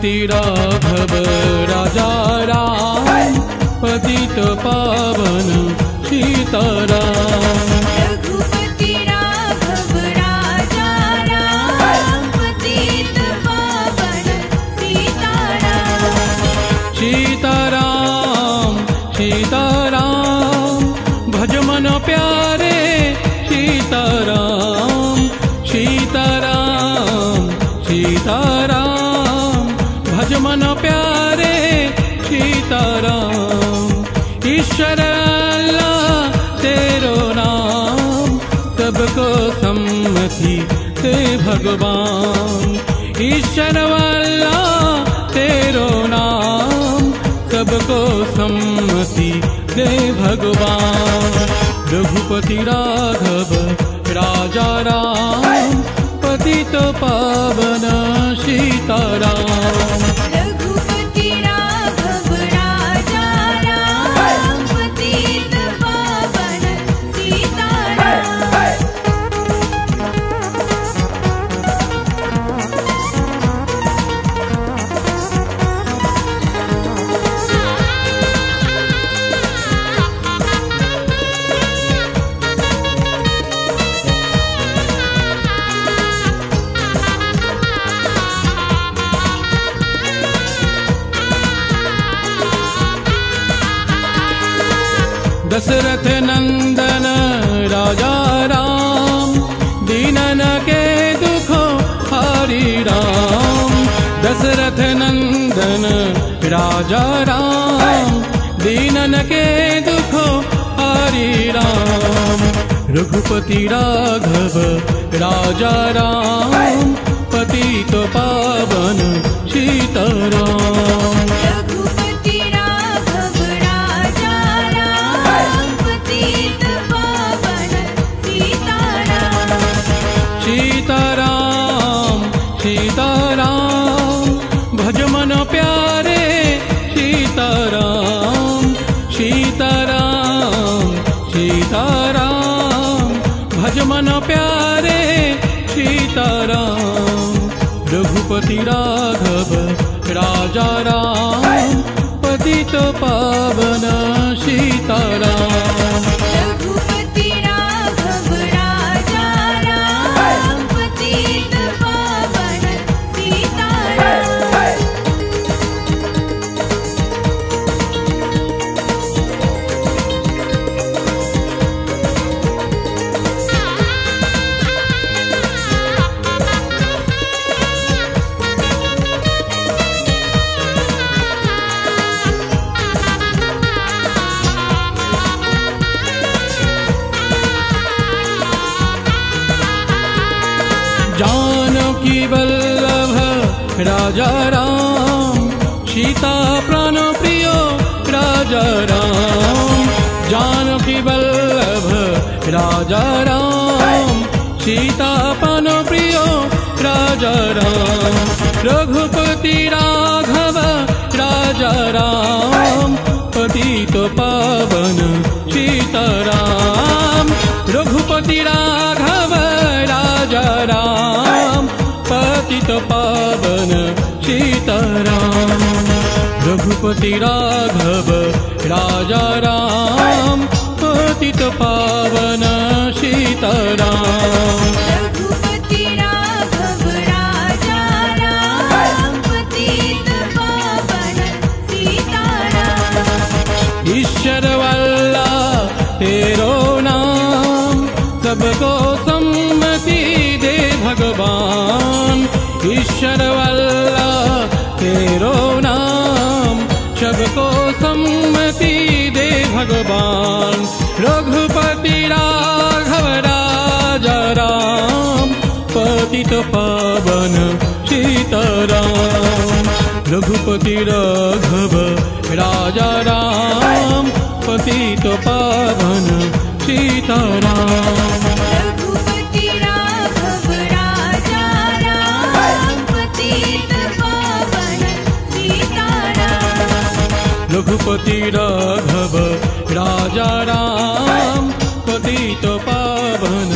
रघुपति राघव राजा राम, पतित पावन सीताराम। रघुपति राघव राजा राम, पतित पावन सीताराम। सीताराम सीताराम भज मन प्यारे, सीताराम सीताराम सीताराम भज मन प्यारे, सीताराम। ईश्वर अल्लाह तेरो नाम, सबको सम्मति दे भगवान। ईश्वर अल्लाह तेरो नाम, सबको सम्मति दे भगवान। रघुपति राघव राजा राम, पतित पावन सीताराम। रघुपति राघव राजा राम, पतित पावन सीताराम। दशरथ नंदन राजा राम, दीनन के दुखो हरि राम। दशरथ नंदन राजा राम, दीनन के दुखो हरि राम। रघुपति राघव राजा राम, पतित पावन सीताराम। रघुपति राघव राजा राम, पतित पावन सीताराम। सीताराम सीताराम भज मन प्यारे, सीताराम सीताराम सीताराम भज मन प्यारे, सीताराम। रघुपति राघव राजा राम, पतित पावन सीताराम। रघुपति राघव राजा राम, पतित पावन सीताराम। जानकी वल्लभ राजा राम, सीता प्राण प्रिय राजा राम। जानकी वल्लभ राजा राम, सीता प्राण प्रिय राजा राम। रघुपति राघव राजा राम, पतित पावन सीताराम। रघुपति राघव राजा राम, पतित पावन सीताराम। रघुपति राघव राजा राम, पतित पावन सीताराम। रघुपति राघव राजा राम, पतित पावन सीताराम। ईश्वर अल्लाह तेरो नाम, सबको सम्मति दे भगवान। ईश्वर अल्लाह तेरो नाम, सबको सम्मति दे भगवान। रघुपति राघव राजा राम, पतित पावन सीताराम। रघुपति राघव राजा राम, पतित पावन सीताराम। रघुपति राघव राजा राम, पतित पावन सीताराम। रघुपति राघव राजा राम, पतित पावन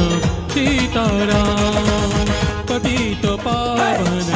सीताराम। पतित पावन